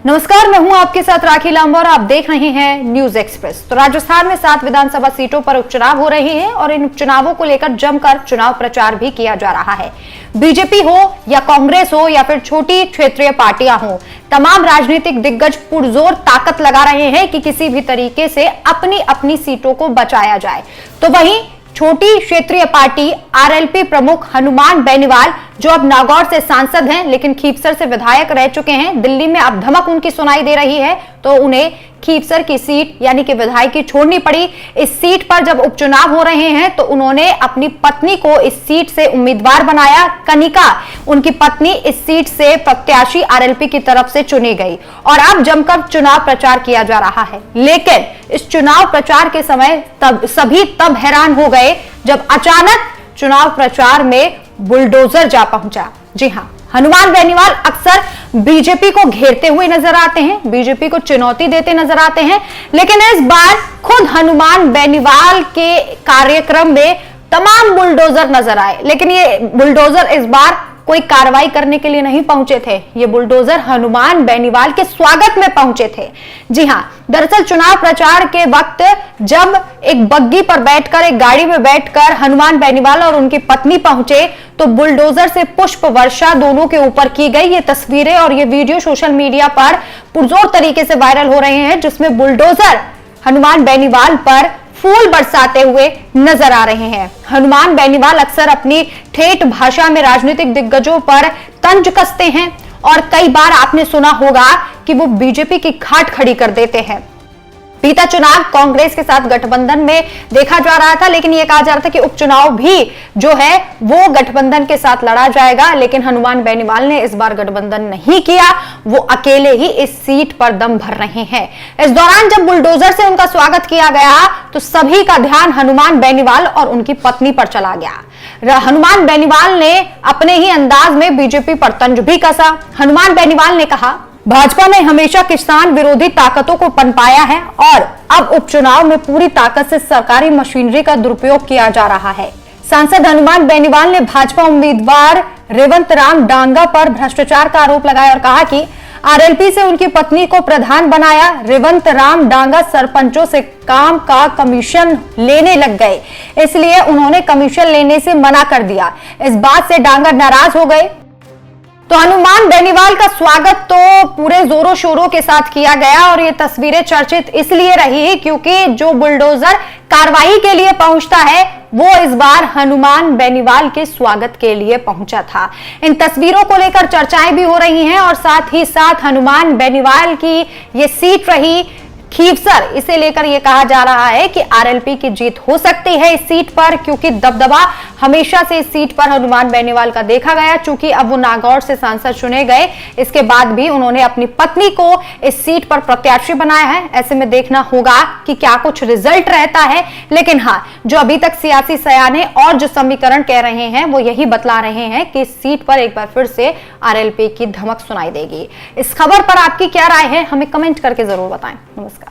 नमस्कार, मैं हूं आपके साथ राखी लांबा और आप देख रहे हैं न्यूज एक्सप्रेस। तो राजस्थान में 7 विधानसभा सीटों पर उपचुनाव हो रहे हैं और इन उपचुनावों को लेकर जमकर चुनाव प्रचार भी किया जा रहा है। बीजेपी हो या कांग्रेस हो या फिर छोटी क्षेत्रीय पार्टियां हो, तमाम राजनीतिक दिग्गज पुरजोर ताकत लगा रहे हैं कि किसी भी तरीके से अपनी अपनी सीटों को बचाया जाए। तो वहीं छोटी क्षेत्रीय पार्टी आरएलपी प्रमुख हनुमान बेनीवाल, जो अब नागौर से सांसद हैं लेकिन खीपसर से विधायक रह चुके हैं, दिल्ली में अब धमक उनकी सुनाई दे रही है तो उन्हें खीपसर की सीट यानी कि विधायकी छोड़नी पड़ी। इस सीट पर जब उपचुनाव हो रहे हैं तो उन्होंने अपनी पत्नी को इस सीट से उम्मीदवार बनाया। कनिका, उनकी पत्नी, इस सीट से प्रत्याशी आरएलपी की तरफ से चुनी गई और अब जमकर चुनाव प्रचार किया जा रहा है। लेकिन इस चुनाव प्रचार के समय सभी तब हैरान हो गए जब अचानक चुनाव प्रचार में बुलडोजर जा पहुंचा। जी हां, हनुमान बेनीवाल अक्सर बीजेपी को घेरते हुए नजर आते हैं, बीजेपी को चुनौती देते नजर आते हैं, लेकिन इस बार खुद हनुमान बेनीवाल के कार्यक्रम में तमाम बुलडोजर नजर आए। लेकिन ये बुलडोजर इस बार कोई कार्रवाई करने के लिए नहीं पहुंचे थे, ये बुलडोजर हनुमान बेनीवाल के स्वागत में पहुंचे थे। जी हां, दरअसल चुनाव प्रचार के वक्त जब एक बग्गी पर बैठकर, एक गाड़ी में बैठकर हनुमान बेनीवाल और उनकी पत्नी पहुंचे तो बुलडोजर से पुष्प वर्षा दोनों के ऊपर की गई। ये तस्वीरें और ये वीडियो सोशल मीडिया पर पुरजोर तरीके से वायरल हो रहे हैं, जिसमें बुलडोजर हनुमान बेनीवाल पर फूल बरसाते हुए नजर आ रहे हैं। हनुमान बेनीवाल अक्सर अपनी ठेठ भाषा में राजनीतिक दिग्गजों पर तंज कसते हैं और कई बार आपने सुना होगा कि वो बीजेपी की खाट खड़ी कर देते हैं। बीता चुनाव कांग्रेस के साथ गठबंधन में देखा जा रहा था, लेकिन यह कहा जा रहा था कि उपचुनाव भी जो है वो गठबंधन के साथ लड़ा जाएगा, लेकिन हनुमान बेनीवाल ने इस बार गठबंधन नहीं किया, वो अकेले ही इस सीट पर दम भर रहे हैं। इस दौरान जब बुलडोजर से उनका स्वागत किया गया तो सभी का ध्यान हनुमान बेनीवाल और उनकी पत्नी पर चला गया। हनुमान बेनीवाल ने अपने ही अंदाज में बीजेपी पर तंज भी कसा। हनुमान बेनीवाल ने कहा, भाजपा ने हमेशा किसान विरोधी ताकतों को पनपाया है और अब उपचुनाव में पूरी ताकत से सरकारी मशीनरी का दुरुपयोग किया जा रहा है। सांसद हनुमान बेनीवाल ने भाजपा उम्मीदवार रेवंत राम डांगा पर भ्रष्टाचार का आरोप लगाया और कहा कि आरएलपी से उनकी पत्नी को प्रधान बनाया। रेवंत राम डांगा सरपंचों से काम का कमीशन लेने लग गए, इसलिए उन्होंने कमीशन लेने से मना कर दिया। इस बात से डांगा नाराज हो गए। तो हनुमान बेनीवाल का स्वागत तो पूरे जोरों शोरों के साथ किया गया और ये तस्वीरें चर्चित इसलिए रही क्योंकि जो बुलडोजर कार्रवाई के लिए पहुंचता है वो इस बार हनुमान बेनीवाल के स्वागत के लिए पहुंचा था। इन तस्वीरों को लेकर चर्चाएं भी हो रही हैं और साथ ही साथ हनुमान बेनीवाल की ये सीट रही खीपसर, इसे लेकर यह कहा जा रहा है कि आरएलपी की जीत हो सकती है इस सीट पर, क्योंकि दबदबा हमेशा से इस सीट पर हनुमान बेनीवाल का देखा गया। चूंकि अब वो नागौर से सांसद चुने गए, इसके बाद भी उन्होंने अपनी पत्नी को इस सीट पर प्रत्याशी बनाया है। ऐसे में देखना होगा कि क्या कुछ रिजल्ट रहता है। लेकिन हाँ, जो अभी तक सियासी सयाने और जो समीकरण कह रहे हैं वो यही बतला रहे हैं कि इस सीट पर एक बार फिर से आरएलपी की धमक सुनाई देगी। इस खबर पर आपकी क्या राय है, हमें कमेंट करके जरूर बताएं। नमस्कार।